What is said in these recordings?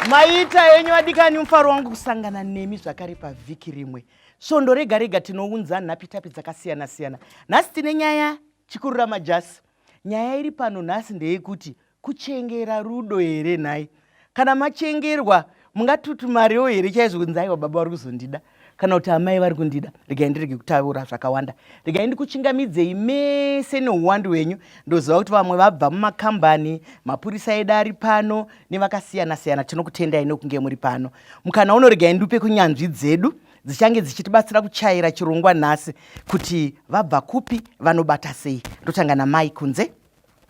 Maita yenyu adikani mufaro wangu kusangana nemi zvakare pavhiki rimwe. Svondo rega rega tinounza nhapitapi dzakasiyana siyana. Nhasi tine nyaya chikurura majasi. Nyaya iri pano nhasi ndeyekuti kuchengera rudo here nhai. Kana machengerwa mungatutumarewo here chaizvo kunzi aiwa baba vari kuzondida. Kana kuti amai vari kundida. Regai ndirege kutaura zvakawanda. Regai ndikuchingamidzei mese neuwandu hwenyu. Ndoziva kuti vamwe vabva mumakambani, mapurisa edu ari pano nevakasiyana siyana. Tinokutendai nokunge muri pano. Mukana uno regai ndipe kunyanzvi dzedu dzichange dzichitibatsira kuchaira chirongwa nhasi kuti vabva kupi vanobata sei. Ndotanga namai kunze.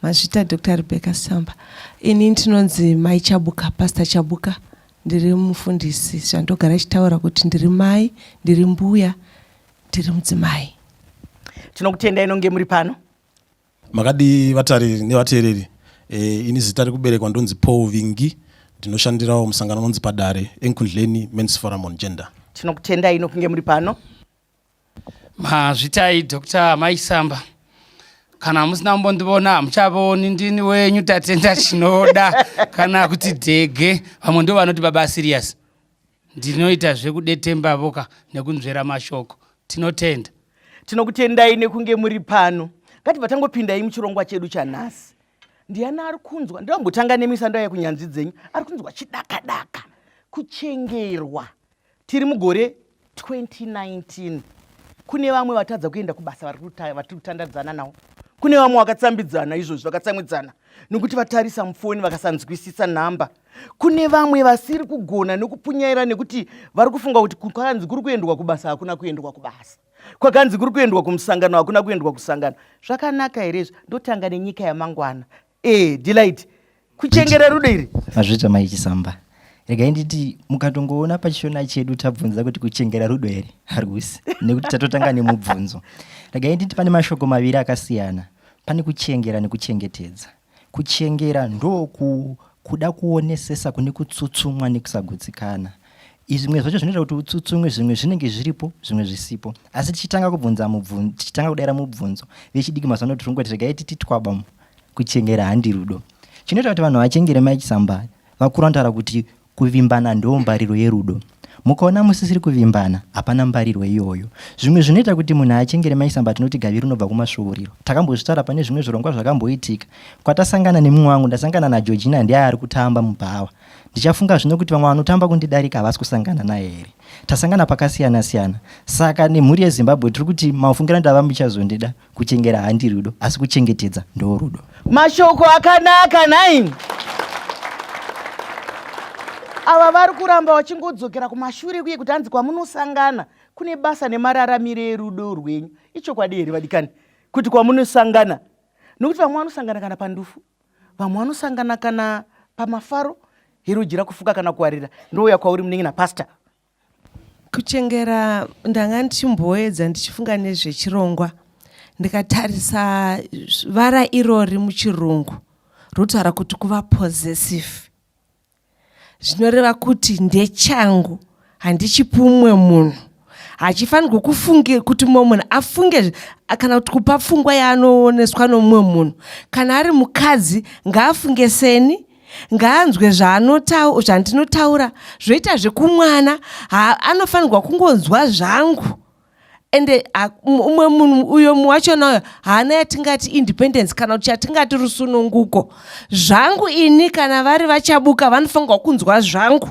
Mazvita Dr. Rebecca Samba. Ini ndinonzi Mai Chabuka, Pastor Chabuka. Ndiri mufundisi zvandogara chitaura kuti ndiri mai, ndiri mbuya, ndiri mudzimai. Tinokutendai nonge muri pano. Makadi vatari nevateereri. Ini zita rekuberekwa ndonzi Paul Vingi. Ndinoshandirawo musangano unonzi Padare eNkundleni Men's Forum on Gender. Tinokutendai nokunge muri pano. Mazvitai Dr. Maichisamba. Kana musina kumbondiona muchavoni ndini wenyu tatenda chinoda kana kuti dhege vamwe ndo vanoti baba serious. Ndinoita zvekudetemba voka nekunzvera mashoko. Tinotenda. Tinokutendai nekunge muri pano. Ngati vatangopindai muchirongwa chedu chanhasi. Ndiana ari kunzwa ndambotanga nemisando yekunyanzvi dzenyu ari kunzwa chidaka daka kuchengerwa. Tiri mugore 2019. Kune vamwe vatadza kuenda kubasa vari kutandadzana nawo. Kune vamwe vakatsambidzana izvozvo vakatsamwidzana nokuti vatarisa mufoni vakasanzwisisa nhamba. Kune vamwe vasiri kugona nekupunyaira nekuti vari kufunga kuti kwakanzi kuri kuendwa kubasa hakuna kuendwa kubasa. Kwakanzi kuri kuendwa kumusangano hakuna kuendwa kusangano. Zvakanaka herezvo ndotanga nenyika yamangwana. Delight. Kuchengera rudo iri. Mazvita maichisamba. Regai nditi mukatongoona pachishona chedu tabvunza kuti kuchengera rudo here harusi nekuti tatotanga nemubvunzo. Regai nditi pane mashoko maviri akasiyana. Pane kuchengera nekuchengetedza. Kuchengera ndo kuda kuonesesa kune kutsutsumwa nekusagutsikana. Zvimwe zvacho zvinoita kuti utsutsumwe zvimwe zvinenge zviripo zvimwe zvisipo. Asi tichitanga kubvunza mubvunzo, tichitanga kudara mubvunzo. Vechidiki mazano turongoti regai tititwaba kuchengera handi rudo. Chinoita kuti vanhu vachengere maichisamba vakurantaura kuti kuvimbana ndo mbariro yerudo. Mukaona musisiri kuvimbana hapana mbariro iyoyo. Zvimwe zvinoita kuti munhu achengere maichisamba tinoti gavi rinobva kumasvouriro. Takambozvitaura pane zvimwe zvirongwa zvakamboitika. Kwatasangana nemumwe wangu ndasangana naJeorgina ndiye ari kutamba mubhawa. Ndichafunga zvino kuti vamwe vanotamba kundidarika havasi kusangana naye here. Tasangana pakasiyana siyana. Saka nemhuri yeZimbabwe tiri kuti mafungira ndava muchazondida kuchengera handi rudo asi kuchengetedza ndo rudo. Mashoko akanaka nai. Ava vari kuramba vachingodzokera kumashure kuye kuti hanzi kwamunosangana kune basa nemararamiro erudo rwenyu. Ichokwadi here vadikani kuti kwamunosangana. Nokuti vamwe vanosangana kana pandufu, vamwe vanosangana kana pamafaro, hero jira kufuka kana kuwarira. Ndouya kwauri munenge na pastor. Kuchengera ndanga ndichimboedza ndichifunga nezvechirongwa. Ndikatarisa vara irori muchirungu rotaura kuti kuva possessive. Zvinoreva kuti ndechangu handichipi umwe munhu. Hachifanirwa kufunge kuti mumwe munhu afunge kana kuti kupa pfungwa yaanooneswa nomumwe munhu. Kana ari mukadzi ngaafunge seni, ngaanzwe zvandinotaura, zvoita zvekumwana anofanirwa kungonzwa zvangu. Ende umwe munhu uyo muwachona haana yatingati independence kana kuti yatingati rusununguko. Zvangu ini kana vari vachabuka vanofanirwa kunzwa zvangu.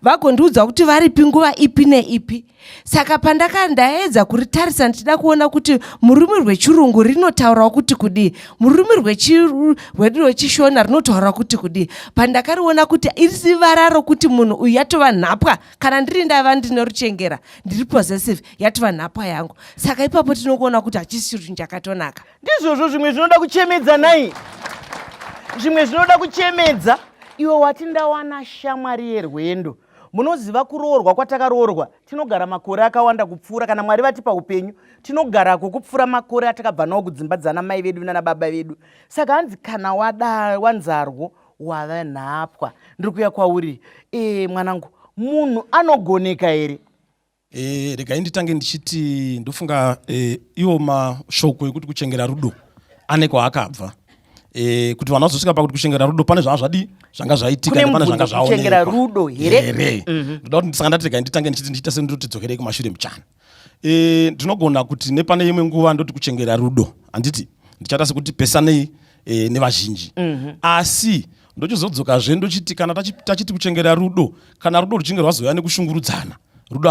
Vagondiudza kuti varipi nguva ipi neipi. Saka ndaedza kuritarisa ndichida kuona kuti murimi rwechirungu rinotaurawo kuti kudii, murimi rwedu rwechishona rinotaura kuti kudii. Pandakariona kuti iri vara rokuti munhu uyu yatova nhapwa, kana ndiri ndava ndine ruchengera ndiri possessive yatova nhapwa yangu. Saka ipapo tinokuona kuti hachisi chinhu chakatonaka. Ndizvozvo zvimwe zvinoda kuchemedza nai. Zvimwe zvinoda kuchemedza. Iwe wati ndawana shamwari yerwendo. Munoziva kuroorwa kwatakaroorwa. Tinogara makore akawanda kupfuura kana Mwari vatipa upenyu. Tinogara kupfuura makore atakabva nawo kudzimba dzana mai vedu nana baba vedu. Saka hanzi kana wanzarwo wava nhapwa. Ndiri kuya kwauri. Mwanangu, munhu anogoneka here? Regai nditange ndichiti ndofunga iwo mashoko ekuti kuchengera rudo ane kwaakabva. kuti vanhu vazosvika pakuti kuchengera rudo pane zvanga zvadi zvanga zvaitika Kune pane zvanga mubvunzo kuchengera zvaonekwa rudo here? ndoda kuti ndisanga ndatirega nditange ndichiita sendiri tidzokerei kumashure muchana. Ndinogona kuti nepane imwe nguva ndoti kuchengera rudo handiti ndichata sekuti pesanei nevazhinji, asi ndochizodzokazve ndochiti kana tachiti kuchengera rudo, kana rudo ruchinge rwazouya nekushungurudzana, rudo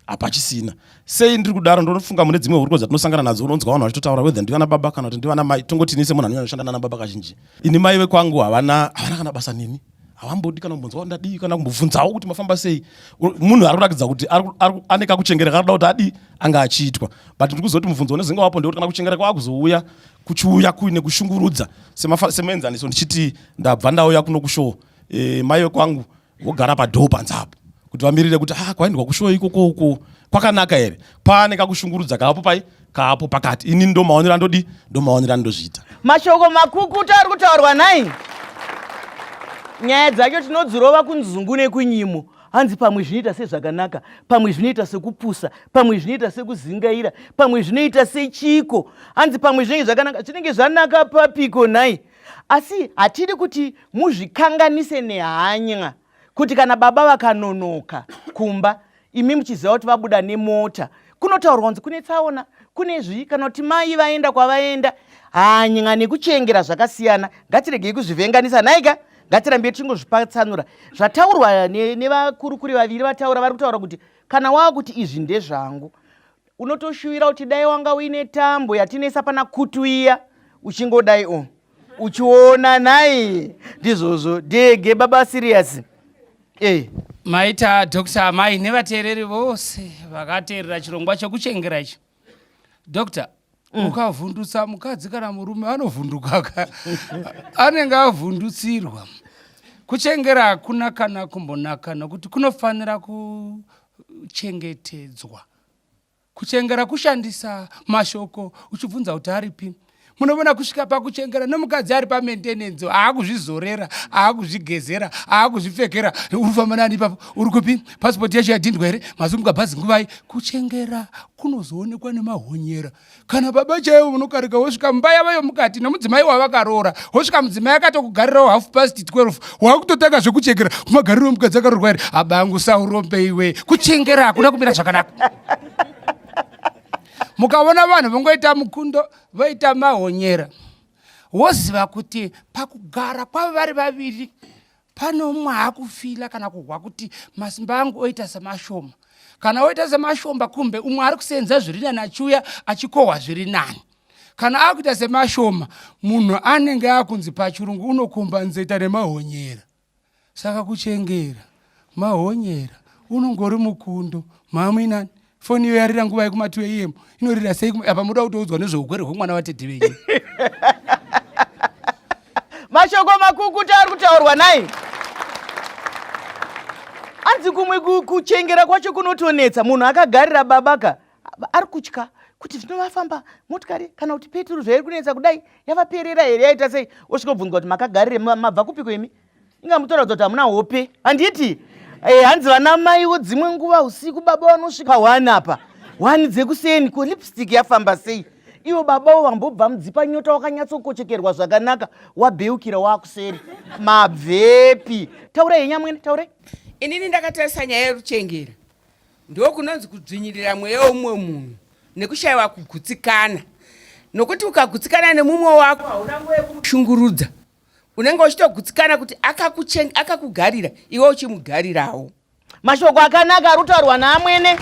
hapachisina. Sei ndiri kudaro? Ndonofunga mune dzimwe hurukwa dzatinosangana nadzo unonzwa vanhu vachitotaura whether ndivana baba kana kuti ndivana mai, tongoti ini semunhu anoshanda nana baba kazhinji, ini mai vekwangu havana kana basa neni, havambodi kana kumbonzwa ndadii kana kumbobvunzawo kuti mafamba sei. Munhu ari kuratidza kuti ane kakuchengera kakada kuti adi anga achiitwa, but ndiri kuzoti mubvunzo unozinga wapo ndekuti kana kuchengera kwakuzouya kuchiuya kuine kushungurudza semuenzaniso ndichiti ndabva ndauya kuno kushow, mai vekwangu vogara padhoo panzapo kuti vamirire kuti kwaendwa kushow ikoko uko kwakanaka here, pane kakushungurudza kaapo pakati. Ini ndo maonera ndozviita. Mashoko makukuta ari kutaurwa nai. Nyaya dzacho tinodzirova kunzungu nekunyimo. Hanzi pamwe zvinoita sezvakanaka, pamwe zvinoita sekupusa, pamwe zvinoita sekuzingaira, pamwe zvinoita sechiko. Hanzi pamwe zvinenge zvakanaka, zvinenge zvanaka papiko nai. Asi hatiri kuti muzvikanganise nehanya. Kuti kana baba vakanonoka kumba, imi muchiziva kuti vabuda nemota, kunotaurwa kunzi kune tsaona, kune zvi, kana kuti mai vaenda kwavaenda, hanya nekuchengera zvakasiyana. Ngatiregei kuzvivhenganisa naika. Ngatirambe tingozvipatsanura. Zvataurwa nevakurukuri vaviri vataura, vari kutaura kuti kana wakuti izvi ndezvangu, unotoshuvira kuti dai wanga uine tambo yatinesa pana kutu iya, uchingodai uchiona nai ndizvozvo ndege baba serious. Maita Dr. Mai nevateereri vose vakateerera chirongwa chokuchengera ichi. Dr. ukavhundutsa mukadzi kana murume anovhunduka, anenge avhundutsirwa. Kuchengera hakuna kana kumbonaka nokuti kunofanira kuchengetedzwa. Kuchengera kushandisa mashoko uchibvunza kuti aripi. Munoona kusvika pakuchengera nomukadzi ari pamentenenzo, haakuzvizorera, haakuzvigezera, haakuzvipfekera. Urifamba nani ipapo, uri kupi, pasipoti yacho yadhindwa here, mazunguka bhazi nguvai. Kuchengera kunozoonekwa nemahonyera. Kana baba chaivo munokarika wosvika mumba yavo yomukati nomudzimai wavakaroora, wosvika mudzimai akatokugarirawo 12:30 wakutotanga zvekuchengera kumagariro omukadzi akaroorwa here, abangu saurombe iwe. Kuchengera hakuna kumira zvakanaka. Mukaona vanhu vongoita mukundo voita mahonyera, woziva kuti pakugara kwavo vari vaviri pano umwe haakufila kana kuhwa kuti masimba angu oita semashoma. Kana oita semashomba kumbe umwe ari kusenza zviri nani achiuya achikohwa zviri nani. Kana akuita semashoma munhu anenge akunzi pachirungu unokomba nzeta nemahonyera. Saka kuchengera mahonyera unongori mukundo. Mami nani foni iyo yarira nguva yekumatu AM inorira sei apa muda kutoudzwa nezveugwere hwemwana watete venyu. Mashoko makukuta ari kutaurwa nai. Hanzi kumwe kuchengera kwacho kunotonetsa. Munhu akagarira babaka ari kutya kuti zvinovafamba motikari kana kuti peturu zvairi kunetsa kudai yavaperera here yaita sei. Osvika kubvunzwa kuti makagarire mabva kupiko imi, ingamutoradza kuti hamuna hope. Handiti hanzi vana maiwo dzimwe nguva usiku baba vanosvika 1 apa 1 dzekuseni ko lipstick yafamba sei. Iwo baba wambobva mudzipa nyota wakanyatsokochekerwa zvakanaka, wabeukira wakuseri mabvepi. Taurai yenyamwene, taurai. Inini ndakatarisa nyaya yeruchengera ndokunonzi kudzvinyirira mweya womumwe munhu nekushayiwa kugutsikana, nokuti ukagutsikana nemumwe wako hauna nguva yekushungurudza, unenge uchitogutsikana kuti akakugarira iwe uchimugarirawo. Mashoko akanaka ari kutaurwa naamwene,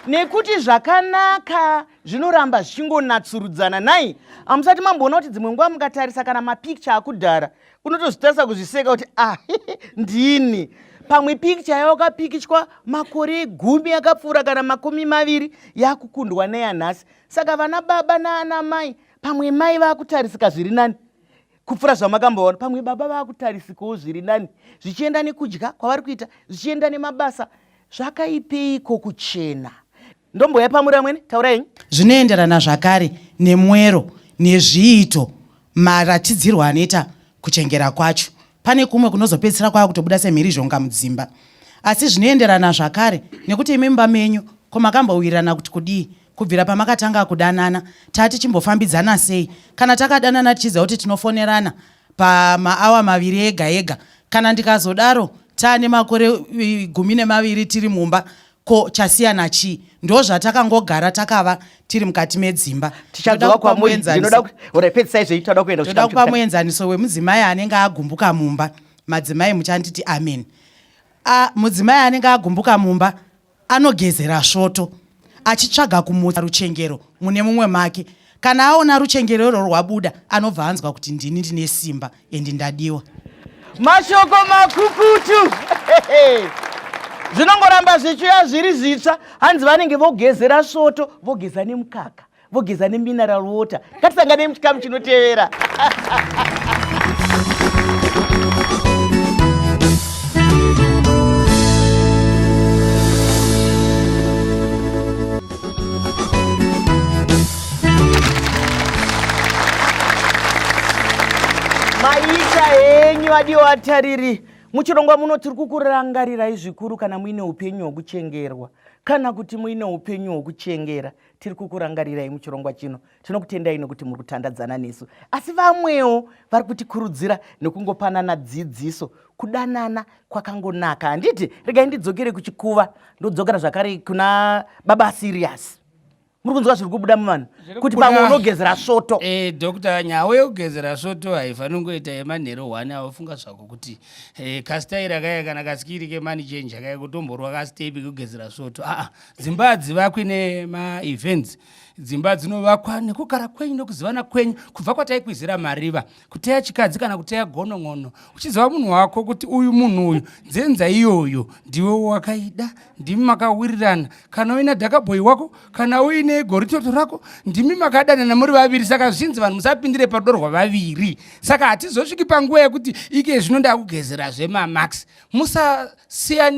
nekuti zvakanaka zvinoramba zvichingonatsurudzana nai. Hamusati mamboona kuti dzimwe nguva mukatarisa kana mapicture akudhara unotozvitarisa kuzviseka kuti ndini. Pamwe picture yawakapikichwa makore 10 akapfuura kana 20 yakukundwa neyanhasi. Saka vana baba naana mai, pamwe mai vakutarisika zviri nani kupfuura zvamakamboona, pamwe baba vakutarisikawo zviri nani, zvichienda nekudya kwavari kuita, zvichienda nemabasa. Zvakaipeiko kuchena? Ndomboya pamuri amwene, taurai. Zvinoenderana zvakare nemwero nezviito maratidzirwo anoita kuchengera kwacho. Pane kumwe kunozopedzisira kwava kutobuda semhirizhonga mudzimba. Asi zvinoenderana zvakare nekuti imimba menyu komakambowirirana kuti kudii, kubvira pamakatanga kudanana tati chimbofambidzana sei kana takadanana tichiziva kuti tinofonerana pamaawa 2 ega ega kana ndikazodaro taane makore 12 tiri mumba ko chasiyana chii ndo zvatakangogara takava tiri mukati medzimba tichadzoka kupa muenzaniso wemudzimai anenge agumbuka mumba. Madzimai muchanditi amen. Mudzimai anenge agumbuka mumba anogezera svoto achitsvaga kumutsa ruchengero mune mumwe make. Kana aona ruchengero iro rwabuda anobva anzwa kuti ndini ndine simba endi ndadiwa. Mashoko makukutu zvinongoramba zvichiuya zviri zvitsva. Hanzi vanenge vogezera svoto, vogeza nemukaka, vogeza nemineral water. Ngatisangane muchikamu chinotevera. Maisha henyu adiwa vatariri, muchirongwa muno tiri kukurangarirai zvikuru kana muine upenyu hwokuchengerwa kana kuti muine upenyu hwokuchengera. Tiri kukurangarirai muchirongwa chino. Tinokutendai nokuti muri kutandadzana nesu, asi vamwewo vari kutikurudzira nekungopanana dzidziso. Kudanana kwakangonaka, handiti? Regai ndidzokere kuchikuva ndodzokera zvakare kuna baba Sirius. Muri kunzwa zviri kubuda muvanhu kuti pamwe unogezera svoto. Dr. Nyawe yogezera svoto haifaniri kungoita yemanhero 1 awafunga zvako kuti kasitaira kaya kana kasikiri kemani change kaya kutomborwa kasitepi kugezera svoto. Dzimba hadzivakwi nema-events. Dzimba dzinovakwa nekugara kwenyu nokuzivana kwenyu kubva kwataikwizira mariva, kuteya chikadzi kana kuteya gonon'ono, uchiziva munhu wako kuti uyu munhu uyu nzenza iyoyo ndiwe wakaida, ndimi makawirirana. Kana uina dhakabhoi wako, kana uine goritoto rako, ndimi makadanana muri vaviri. Saka zvinzi vanhu musapindire parudo rwavaviri. Saka hatizosviki panguva yekuti ike zvinoda kugezera zvemamax.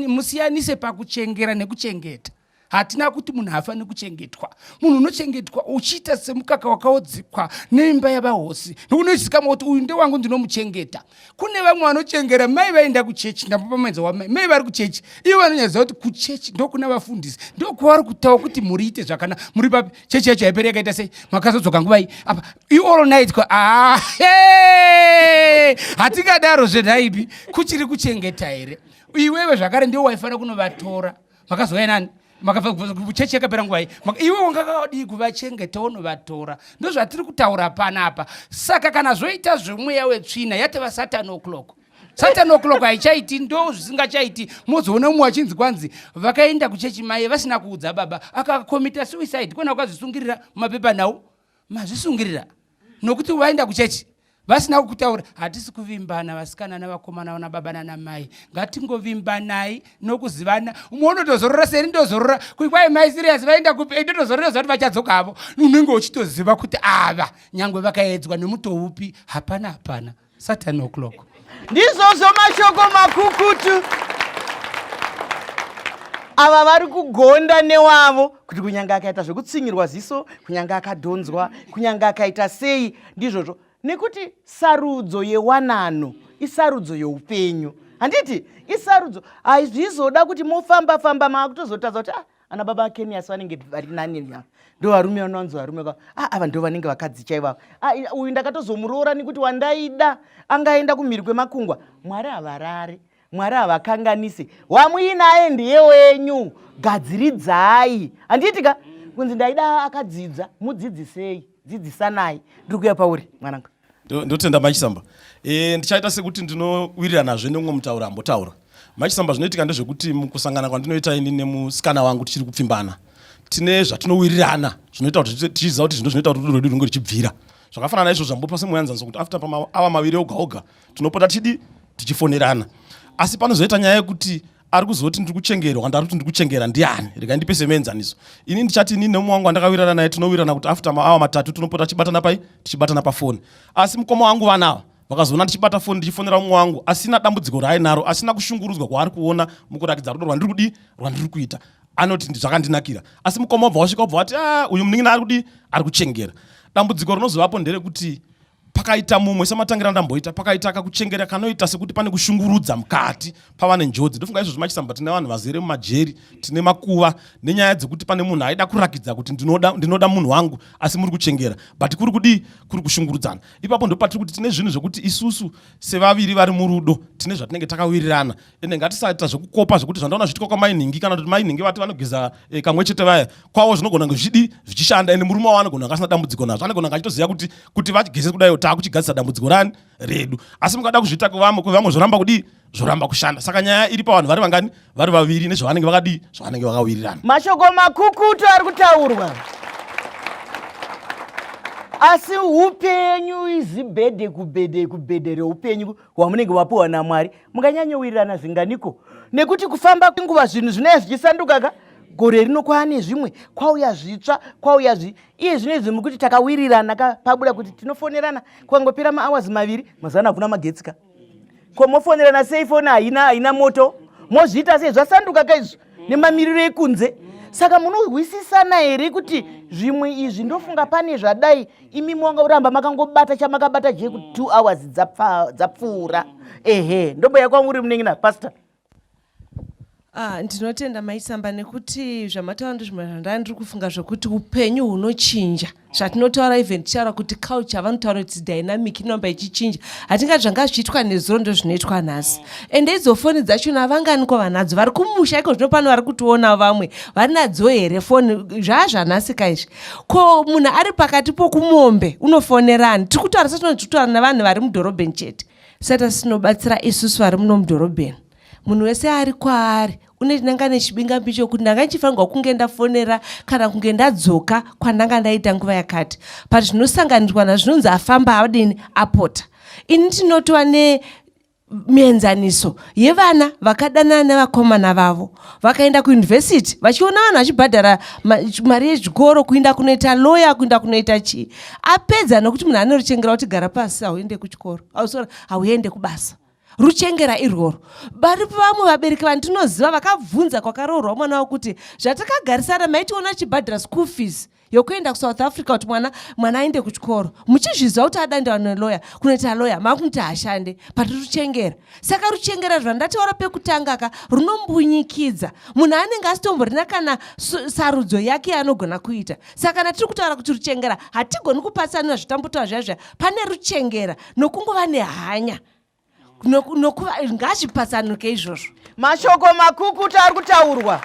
Musiyanise pakuchengera nekuchengeta. Hatina kuti munhu hafaniri kuchengetwa. Munhu unochengetwa uchiita semukaka wakaodzikwa neimba yavahosi. Ndokunozikamwa kuti uyu ndewangu ndinomuchengeta. Kune vamwe vanochengera mai vaenda kuchechi, ndambo pamwenza wamai. Mai vari kuchechi. Ivo vanonyaziva kuti kuchechi ndokuna vafundisi. Ndokwavari kutaura kuti muriite zvakanaka. Muri papi? Chechi yacho haiperi yakaita sei? Makazodzoka nguva iyi. Apa all night kwa hatingadaro zvenhaipi. Kuchiri kuchengeta here. Iwewe zvakare ndiwo waifanira kunovatora. Makazouya nani? Chechi yakapera nguva iyi. Iwe wangakadii kuvachengeta unovatora. Ndozvatiri kutaura panapa. Saka kana zvoita zvemweya wetsvina yatova Satan o'clock. Satan o'clock haichaiti, ndo zvisingachaiti. Mozoona mumwe achinzi kwanzi vakaenda kuchechi mai vasina kuudza baba akakomita suicide. Kona ukazvisungirira mumapepa nawo. Mazvisungirira nokuti vaenda kuchechi vasina kutaura. Hatisi kuvimbana vasikana navakomana nababa nanamai. Ngatingovimbanai nokuzivana. Umwe tozorora seri ndozorora kuikwai mai Sirius vaenda kupi tozorora zvati vachadzoka hapo. Unenge uchitoziva kuti ava nyangwe vakaedzwa nemuto upi hapana. Satan o'clock. Ndizvozvo mashoko makukutu. Ava vari kugonda newavo kuti kunyanga akaita zvekutsinyirwa ziso, kunyanga akadhonzwa, kunyanga akaita sei, ndizvozvo. Nekuti sarudzo yewanano isarudzo yeupenyu, handiti? Isarudzo hazvizoda kuti mofamba makutozotadza kuti ana baba Kenias vanenge vari nani, ndo varume vanonzi varume ava ndo vanenge vakadzi chaivavo. Uyu ndakatozomuroora nekuti wandaida angaenda kumhiri kwemakungwa. Mwari havarare, Mwari havakanganise. Wamuinaye ndiye wenyu, gadziridzai. Handitika kunzi ndaida akadzidza, mudzidzisei, dzidzisanai. Ndiri kuuya pauri mwananga. Ndotenda maichisamba. Ndichaita sekuti ndinowirirana nemumwe mutaura ambotaura. Maichisamba zvinoitika ndezvekuti mukusangana kwandinoita ini nemusikana wangu tichiri kupfimbana, tine zvatinowirirana zvinoita kuti tichiziva kuti zvinoita kuti rudo rwedu runge ruchibvira. Zvakafanana naizvo zvambopa semuyanzaniso kuti after pamaawa 2 oga oga tinopota tichifonerana. Asi panozoita nyaya yekuti ari kuzoti ndiri kuchengerwa, ndari kuti ndiri kuchengera ndiani. Regai ndipe semuenzaniso. Ini ndichati ini nemumwe wangu wandakawirirana naye tinowirirana kuti after maawa 3 tinopota tichibatana pafoni. Asi mukoma wangu vanava vakazoona ndichibata foni ndichifonera mumwe wangu asina dambudziko raainaro, asina kushungurudzwa kwaari kuona mukurakidza rudo rwandiri kuita, anoti zvakandinakira. Asi mukoma wabva wasvika wabva wati uyu munin'ina ari kuchengera. Dambudziko rinozovapo nderekuti pakaita mumwe samatangira ndamboita pakaita kakuchengera kanoita sekuti pane kushungurudza mukati pavane njodzi. Ndofunga izvozvo maichisamba tine vanhu vazere mumajeri, tine makuva nenyaya dzekuti pane munhu aida kurakidza kuti ndinoda munhu wangu asi muri kuchengera but kuri kudii, kuri kushungurudzana. Ipapo ndo patiri kuti tine zvinhu zvokuti isusu sevaviri vari murudo tine zvatinenge takawirirana ende ngatisaita zvokukopa zvokuti zvandaona zviitika kwamainhingi kana kuti mainhingi vati vanogeza kamwe chete vaya kwavo zvinogona kunge zvichishanda ende murume wavo anogona kunge asina dambudziko nazvo, anogona kunge achitoziva kuti vachigeze kudai takuchigadzisa dambudziko rani redu, asi mukada kuzviita kuvamwe zvoramba kudii, zvoramba kushanda. Saka nyaya iri pavanhu vari vangani, vari vaviri nezvavanenge vakadii, zvavanenge vakawirirana. Mashoko makukutu ari kutaurwa, asi upenyu izibhedhe kubhedhe reupenyu hwamunenge wapiwa naMwari munganyanyowirirana zvinganiko, nekuti kufamba kwenguva zvinhu zvinenge zvichisanduka. Gore rino kwaane zvimwe, kwauya zvitsva, kwauya iye zvinezvi mukuti takawirirana pabuda kuti tinofonerana kwangopera maawazi maviri mazana hakuna magetsika. Komofonerana sei foni haina moto, mozviita sei zvasanduka kaizvo nemamiriro ekunze. Saka munozwisisana here kuti zvimwe izvi ndofunga pane zvadai imi mwanga uramba makangobata chamakabata je kuti 2 hours dzapfuura. Ehe, ndomboya kwangu uri munengina pastor. Ndinotenda maichisamba nekuti zvamataura ndozvimwe zvandandiri kufunga zvokuti upenyu hunochinja. Zvatinotaura even tichaura kuti culture vanotaura kuti dynamic inomba ichichinja. Hatingati zvanga zvichiitwa nezuro ndozvinoitwa nhasi. Ende idzo foni dzachona havanganiko vanadzo, vari kumusha iko zvino pano vari kutoona vamwe vari nadzo here foni, zvanhasika izvi. Ko munhu ari pakati pokumombe unofonerani. Tiri kutaura satinotitaura navanhu vari mudhorobheni chete, sata sinobatsira isusu vari muno mudhorobheni. Munhu wese ari kwaari unenanga nechibingambi chokuti ndanga ndichifanirwa kunge ndafonera kana kunge ndadzoka kwandanga ndaita nguva yakati. But zvinosanganirwa nazvo zvinonzi afamba adini apota. Ini ndinotova nemienzaniso yevana vakadanana nevakomana vavo vakaenda kuyunivhesiti vachiona vanhu vachibhadhara mari yezvikoro kuenda kunoita lawyer, kuenda kunoita chii. Apedza nokuti munhu anoruchengera kuti gara pasi hauende kuchikoro, hauende kubasa. Ruchengera irworo. Bari vamwe vabereki vandinoziva vakabvunza kwakaroorwa mwana wavo kuti zvatakagarisana maitiona chibhadhara school fees yokuenda kuSouth Africa kuti mwana aende kuchikoro. Muchizviziva kuti adandawa neloya kunoita loya makunti hashande pati ruchengera. Saka ruchengera zvandataura pekutanga runombunyikidza. Munhu anenge asitomborina kana sarudzo yake yaanogona kuita. Saka kana tiri kutaura kuti ruchengera hatigoni kupatsanira zvitambotaura zvazvo pane ruchengera nokungova nehanya. Ngazvipatsanuke izvozvo. Mashoko makukutu ari kutaurwa.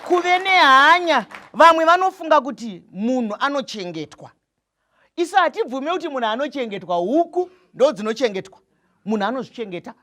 Kuve nehanya, vamwe vanofunga kuti munhu anochengetwa. Isu hatibvume kuti munhu anochengetwa, huku ndo dzinochengetwa. Munhu anozvichengeta.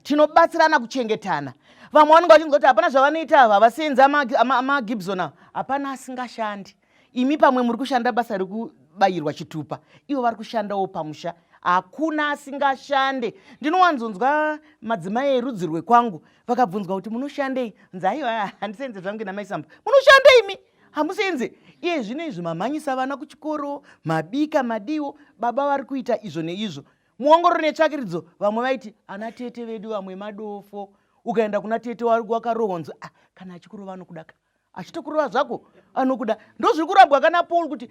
Tinobatsirana kuchengetana. Vamwe vanenge vachinzwa hapana zvavanoita ava vasenza amaGibson, hapana asingashandi. Imi pamwe muri kushanda basa rekubayirwa chitupa, ivo vari kushandawo pamusha. Hakuna asingashande. Ndinowanzonzwa madzimai erudzi rwekwangu vakabvunzwa kuti munoshandei? Nzaiwa handisenze zvangu namaichisamba. Munoshandei imi? Hamusenze. Iye zvino izvi mamhanyisa vana kuchikoro, mabika, madiwo, baba vari kuita izvo neizvo. Muongororo netsvakiridzo vamwe vaiti ana tete vedu vamwe madofo. Ukaenda kuna tete wakarohonzwa, kana achikuru vanokudaka. Achitokurova zvako anokuda. Ndozviri kurambwa kana Paul kuti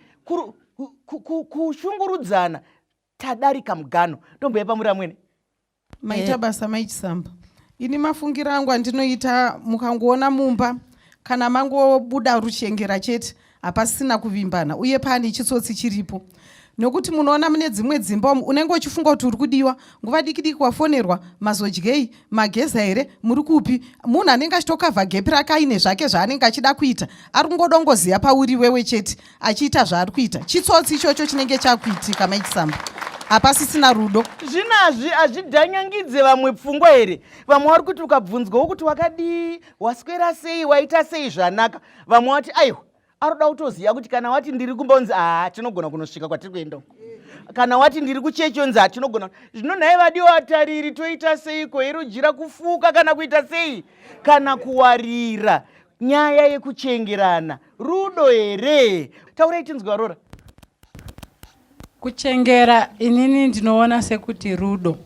kushungurudzana tadarika mugano. Ndomboya pamuri amwene. Maita basa maichisamba. Ini mafungira angu andinoita mukangoona mumba kana mangobuda ruchengera chete hapasina kuvimbana uye pane chitsotsi chiripo. Nokuti munoona mune dzimwe dzimba unenge uchifunga kuti uri kudiwa, nguva diki wafonerwa, mazodyei, mageza here, muri kupi. Munhu anenge achitokavha gepi rake aine zvake zvaanenge achida kuita, ari kungodongoziya pauri wewe chete achiita zvaari kuita. Chitsotsi ichocho chinenge chakuitika maichisamba. Hapasisina rudo. Zvinazvi hazvidhanyangidze vamwe pfungwa here. Vamwe vari kuti ukabvunzwawo kuti wakadii, waswera sei, waita sei zvanaka. Vamwe vati aiwa, aroda kutoziya kuti kana wati ndiri kumbonzi tinogona kunosvika kwatiri kuenda uko. Kana wati ndiri kuchechonzi tinogona. Zvino nhaye vadiwa vatariri toita seiko, irujira kufuka kana kuita sei, kana kuwarira. Nyaya yekuchengerana. Rudo here. Taurai tinzwa Rora. Kuchengera inini ndinoona sekuti rudo.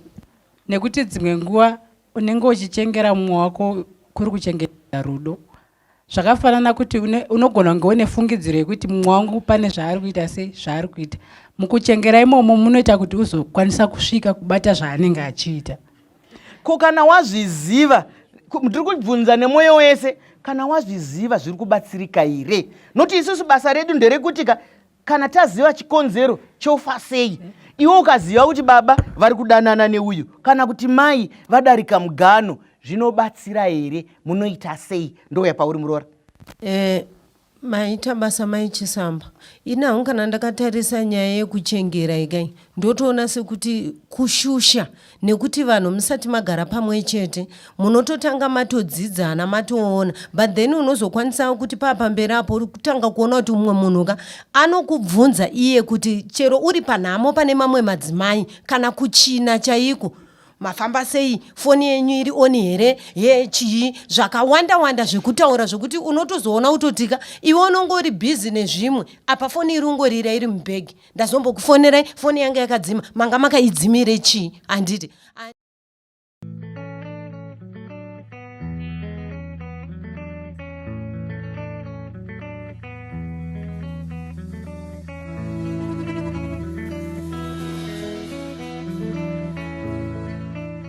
Nekuti dzimwe nguva unenge uchichengera mumwe wako kuri kuchengera rudo. Zvakafanana kuti unogona kunge une fungidziro yekuti mumwe wangu pane zvaari kuita sei, zvaari kuita. mukuchengera imomo munoita kuti uzokwanisa kusvika kubata zvaanenge achiita. Ko kana wazviziva, ndiri kubvunza nemwoyo wese, kana wazviziva zviri kubatsirika here? Noti isusu basa redu nderekuti kana taziva chikonzero chofa sei, iwe ukaziva kuti baba vari kudanana neuyu kana kuti mai vadarika mugano, zvinobatsira here? Munoita sei? Ndo yapauri Murora. Maita basa maichisamba. Ina hangu kana ndakatarisa nyaya yekuchengera ikai, ndotoona sekuti kushusha, nekuti vanhu musati magara pamwe chete munototanga matodzidzana matoona, but then unozokwanisa kuti papamberi apo kutanga kuona kuti umwe munhu anokubvunza iye kuti chero uri panhamo pane mamwe madzimai kana kuchina chaiko, mafamba sei, foni yenyu iri oni here, chii, zvakawanda zvekutaura zvokuti unotozoona utotika iwe unongori bhizi nezvimwe, apa foni iri ungorira iri mubhegi, ndazombokufonerai foni yangu yakadzima, manga makaidzimire chii? Handiti